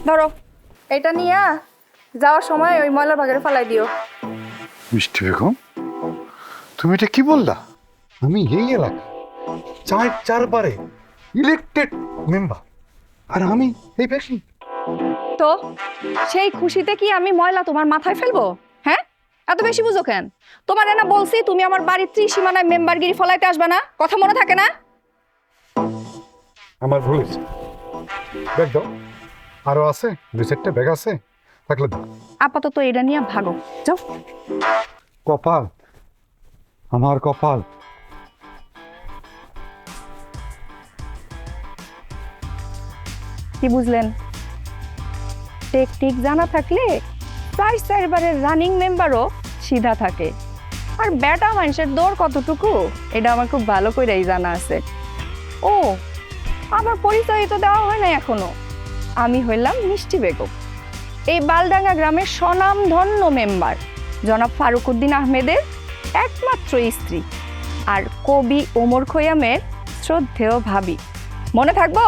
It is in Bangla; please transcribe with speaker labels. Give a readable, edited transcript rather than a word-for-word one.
Speaker 1: ধরো এটা নিয়ে যাওয়ার সময় ওই ময়লার ভাগারে ফালাই দিও।
Speaker 2: মিষ্টি বেগম, তুমি এটা কি বললা? আমি এই এলাকা চারবারে ইলেক্টেড মেম্বার, আর আমি এই পেশেন্ট।
Speaker 1: তো সেই খুশিতে কি আমি ময়লা তোমার মাথায় ফেলবো? হ্যাঁ, এত বেশি বুঝো কেন? তোমার না বলছি তুমি আমার বাড়ির ত্রিসীমানায় মেম্বারগিরি ফলাইতে আসবে না, কথা মনে থাকে না?
Speaker 2: আমার ভুল হয়েছে। ব্যাগ দাও, আরো আছে 2-4টা ব্যাগ আছে, থাকলে দাও।
Speaker 1: আপাতত এটা নিয়ে ভাগো, যাও।
Speaker 2: কপাল, আমার কপাল।
Speaker 1: কি বুঝলেন? টেকনিক জানা থাকলে 4 বারের রানিং মেম্বারও সিধা থাকে। আর বেটা মানুষের দৌড় কতটুকু এটা আমার খুব ভালো করেই জানা আছে। ও, আমার পরিচয় তো দেওয়া হয় না এখনো। আমি হইলাম মিষ্টি বেগম, এই বালডাঙ্গা গ্রামের স্বনামধন্য মেম্বার জনাব ফারুক উদ্দিন আহমেদের একমাত্র স্ত্রী আর কবি ওমর খৈয়ামের শ্রদ্ধেয় ভাবি। মনে থাকবো?